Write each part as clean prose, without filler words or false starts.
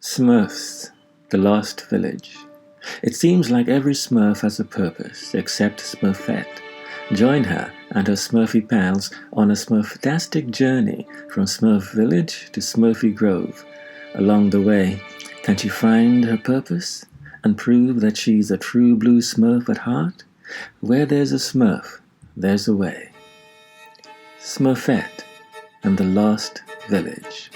Smurfs, the Lost Village. It seems like every Smurf has a purpose, except Smurfette. Join her and her Smurfy pals on a Smurftastic journey from Smurf Village to Smurfy Grove. Along the way, can she find her purpose and prove that she's a true blue Smurf at heart? Where there's a Smurf, there's a way. Smurfette and the Lost Village.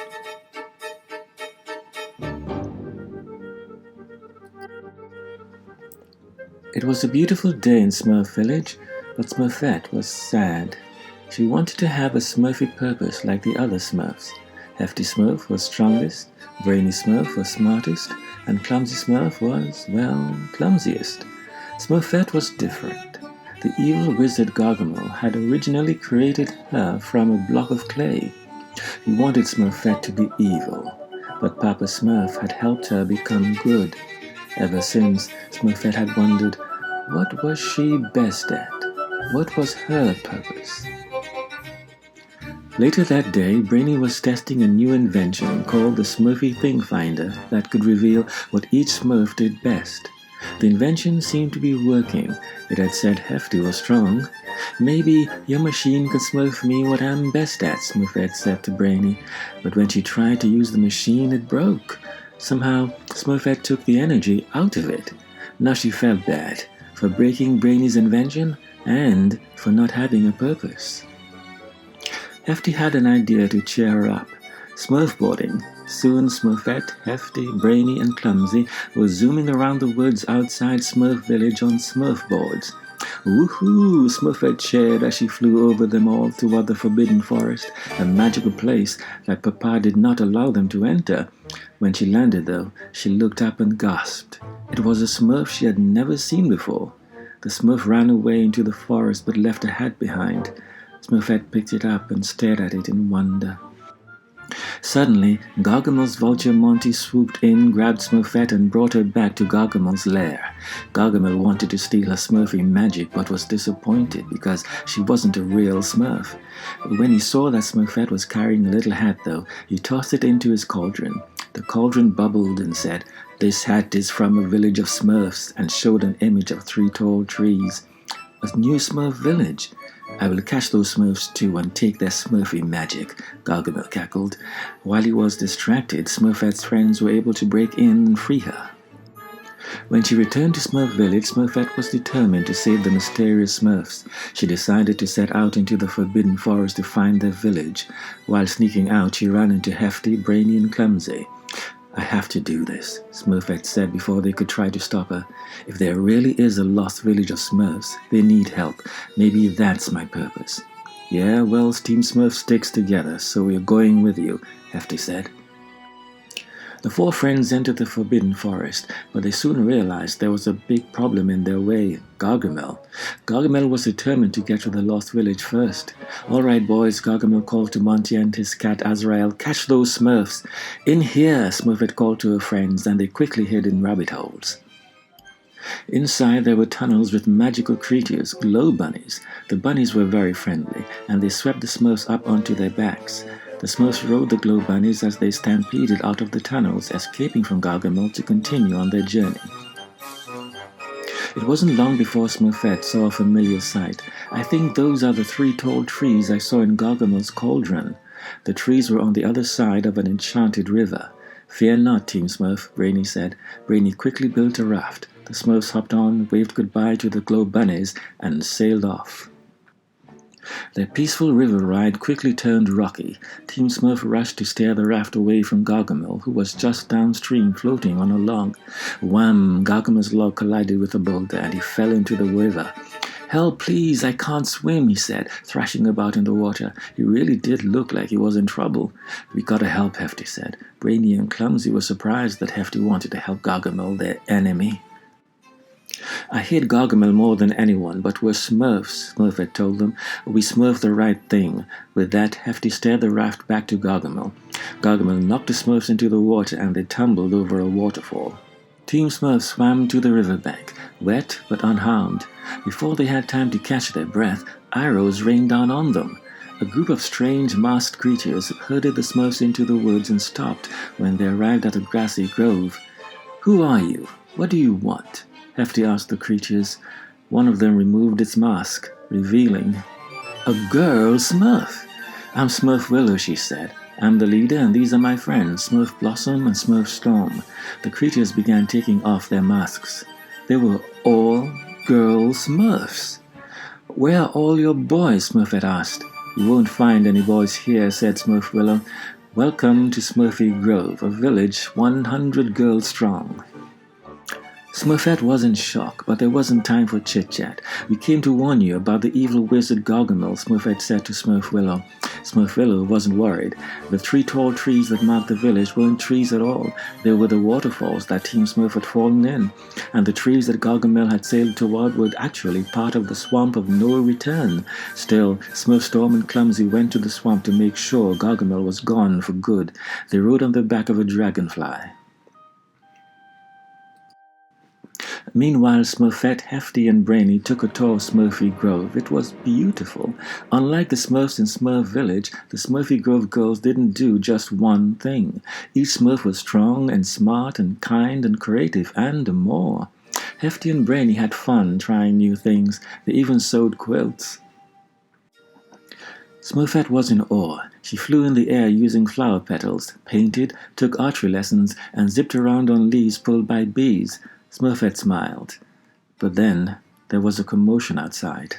It was a beautiful day in Smurf Village, but Smurfette was sad. She wanted to have a Smurfy purpose like the other Smurfs. Hefty Smurf was strongest, BraIny Smurf was smartest, and Clumsy Smurf was, well, clumsiest. Smurfette was different. The evil wizard Gargamel had originally created her from a block of clay. He wanted Smurfette to be evil, but Papa Smurf had helped her become good. Ever since, Smurfette had wondered, what was she best at? What was her purpose? Later that day, BraIny was testing a new invention called the Smurfy Thing Finder that could reveal what each Smurf did best. The invention seemed to be working. It had said Hefty was strong. "Maybe your machine could Smurf me what I'm best at," Smurfette said to BraIny. But when she tried to use the machine, it broke. Somehow, Smurfette took the energy out of it. Now she felt bad for breaking BraIny's invention and for not having a purpose. Hefty had an idea to cheer her up. Smurfboarding. Soon Smurfette, Hefty, BraIny, and Clumsy were zooming around the woods outside Smurf Village on Smurfboards. "Woohoo!" Smurfette cheered as she flew over them all toward the Forbidden Forest, a magical place that Papa did not allow them to enter. When she landed, though, she looked up and gasped. It was a Smurf she had never seen before. The Smurf ran away into the forest but left a hat behind. Smurfette picked it up and stared at it in wonder. Suddenly, Gargamel's vulture Monty swooped in, grabbed Smurfette, and brought her back to Gargamel's lair. Gargamel wanted to steal her Smurfy magic, but was disappointed because she wasn't a real Smurf. When he saw that Smurfette was carrying a little hat, though, he tossed it into his cauldron. The cauldron bubbled and said, "This hat is from a village of Smurfs," and showed an image of 3 tall trees. "A new Smurf village. I will catch those Smurfs too and take their Smurfy magic," Gargamel cackled. While he was distracted, Smurfette's friends were able to break in and free her. When she returned to Smurf Village, Smurfette was determined to save the mysterious Smurfs. She decided to set out into the Forbidden Forest to find their village. While sneaking out, she ran into Hefty, BraIny, and Clumsy. "I have to do this," Smurfette said before they could try to stop her. "If there really is a lost village of Smurfs, they need help. Maybe that's my purpose." "Yeah, well, Team Smurf sticks together, so we're going with you," Hefty said. The 4 friends entered the Forbidden Forest, but they soon realized there was a big problem in their way: Gargamel. Gargamel was determined to get to the lost village first. "All right, boys," Gargamel called to Monty and his cat Azrael, "catch those Smurfs." "In here," Smurfette called to her friends, and they quickly hid in rabbit holes. Inside there were tunnels with magical creatures, glow bunnies. The bunnies were very friendly, and they swept the Smurfs up onto their backs. The Smurfs rode the glow bunnies as they stampeded out of the tunnels, escaping from Gargamel to continue on their journey. It wasn't long before Smurfette saw a familiar sight. "I think those are the 3 tall trees I saw in Gargamel's cauldron." The trees were on the other side of an enchanted river. "Fear not, Team Smurf," BraIny said. BraIny quickly built a raft. The Smurfs hopped on, waved goodbye to the glow bunnies, and sailed off. Their peaceful river ride quickly turned rocky. Team Smurf rushed to steer the raft away from Gargamel, who was just downstream floating on a log. Wham! Gargamel's log collided with a boulder and he fell into the river. "Help, please, I can't swim," he said, thrashing about in the water. He really did look like he was in trouble. "We gotta help," Hefty said. BraIny and Clumsy were surprised that Hefty wanted to help Gargamel, their enemy. "I hate Gargamel more than anyone, but we're Smurfs," Smurfette told them. "We Smurf the right thing." With that, Hefty steered the raft back to Gargamel. Gargamel knocked the Smurfs into the water and they tumbled over a waterfall. Team Smurf swam to the riverbank, wet but unharmed. Before they had time to catch their breath, arrows rained down on them. A group of strange masked creatures herded the Smurfs into the woods and stopped when they arrived at a grassy grove. "Who are you? What do you want?" Hefty asked the creatures. One of them removed its mask, revealing a girl Smurf. "I'm Smurf Willow," she said. "I'm the leader, and these are my friends, Smurf Blossom and Smurf Storm." The creatures began taking off their masks. They were all girl Smurfs. "Where are all your boys?" Smurfette asked. "You won't find any boys here," said Smurf Willow. "Welcome to Smurfy Grove, a village 100 girls strong." Smurfette was in shock, but there wasn't time for chit-chat. "We came to warn you about the evil wizard Gargamel," Smurfette said to Smurf Willow. Smurf Willow wasn't worried. The 3 tall trees that marked the village weren't trees at all. They were the waterfalls that Team Smurf had fallen in, and the trees that Gargamel had sailed toward were actually part of the swamp of no return. Still, Smurf Storm and Clumsy went to the swamp to make sure Gargamel was gone for good. They rode on the back of a dragonfly. Meanwhile, Smurfette, Hefty, and BraIny took a tour of Smurfy Grove. It was beautiful. Unlike the Smurfs in Smurf Village, the Smurfy Grove girls didn't do just one thing. Each Smurf was strong and smart and kind and creative and more. Hefty and BraIny had fun trying new things. They even sewed quilts. Smurfette was in awe. She flew in the air using flower petals, painted, took archery lessons, and zipped around on leaves pulled by bees. Smurfette smiled. But then there was a commotion outside.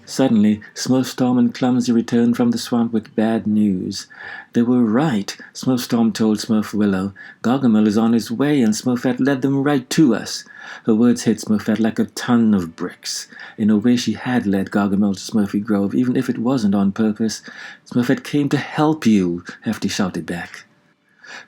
Suddenly, Smurf Storm and Clumsy returned from the swamp with bad news. They were right, Smurf Storm told Smurf Willow. "Gargamel is on his way, and Smurfette led them right to us." Her words hit Smurfette like a ton of bricks. In a way, she had led Gargamel to Smurfy Grove, even if it wasn't on purpose. "Smurfette came to help you," Hefty shouted back.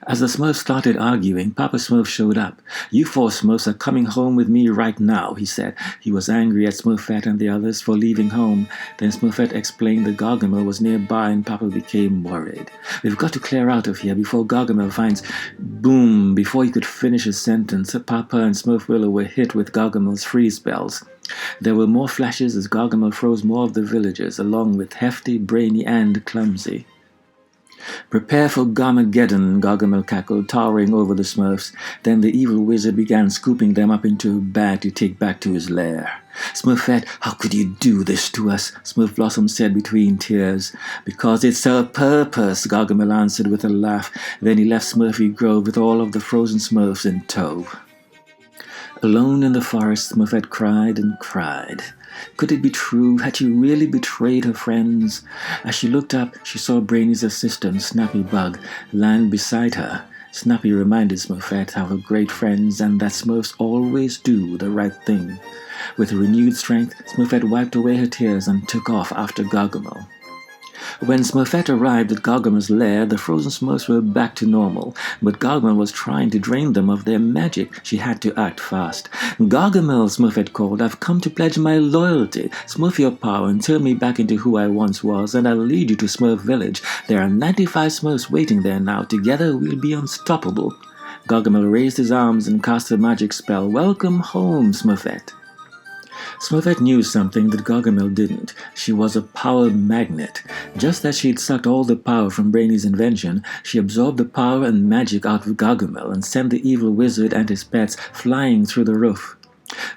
As the Smurfs started arguing, Papa Smurf showed up. "You 4 Smurfs are coming home with me right now," he said. He was angry at Smurfette and the others for leaving home. Then Smurfette explained that Gargamel was nearby and Papa became worried. "We've got to clear out of here before Gargamel finds—" Boom! Before he could finish his sentence, Papa and Smurf Willow were hit with Gargamel's freeze spells. There were more flashes as Gargamel froze more of the villagers, along with Hefty, BraIny, and Clumsy. "Prepare for Garmageddon," Gargamel cackled, towering over the Smurfs. Then the evil wizard began scooping them up into a bag to take back to his lair. "Smurfette, how could you do this to us?" Smurf Blossom said between tears. "Because it's our purpose," Gargamel answered with a laugh. Then he left Smurfy Grove with all of the frozen Smurfs in tow. Alone in the forest, Smurfette cried and cried. Could it be true? Had she really betrayed her friends? As she looked up, she saw BraIny's assistant, Snappy Bug, land beside her. Snappy reminded Smurfette of her great friends and that Smurfs always do the right thing. With renewed strength, Smurfette wiped away her tears and took off after Gargamel. When Smurfette arrived at Gargamel's lair, the frozen Smurfs were back to normal, but Gargamel was trying to drain them of their magic. She had to act fast. "Gargamel," Smurfette called, "I've come to pledge my loyalty. Smurf your power and turn me back into who I once was, and I'll lead you to Smurf Village. There are 95 Smurfs waiting there now. Together we'll be unstoppable." Gargamel raised his arms and cast a magic spell. "Welcome home, Smurfette." Smurfette knew something that Gargamel didn't. She was a power magnet. Just as she'd sucked all the power from BraIny's invention, she absorbed the power and magic out of Gargamel and sent the evil wizard and his pets flying through the roof.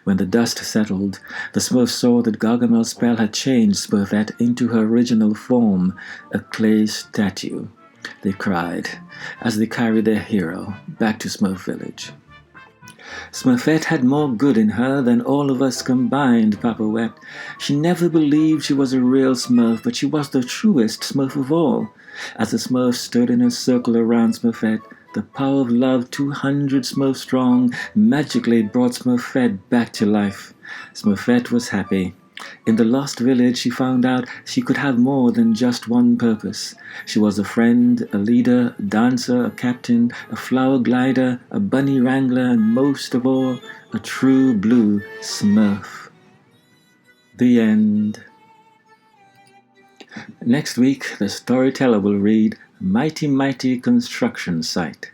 When the dust settled, the Smurfs saw that Gargamel's spell had changed Smurfette into her original form, a clay statue. They cried as they carried their hero back to Smurf Village. "Smurfette had more good in her than all of us combined," Papa wept. "She never believed she was a real Smurf, but she was the truest Smurf of all." As the Smurfs stood in a circle around Smurfette, the power of love, 200 Smurfs strong, magically brought Smurfette back to life. Smurfette was happy. In the lost village, she found out she could have more than just one purpose. She was a friend, a leader, a dancer, a captain, a flower glider, a bunny wrangler, and most of all, a true blue Smurf. The end. Next week, the storyteller will read Mighty Mighty Construction Site.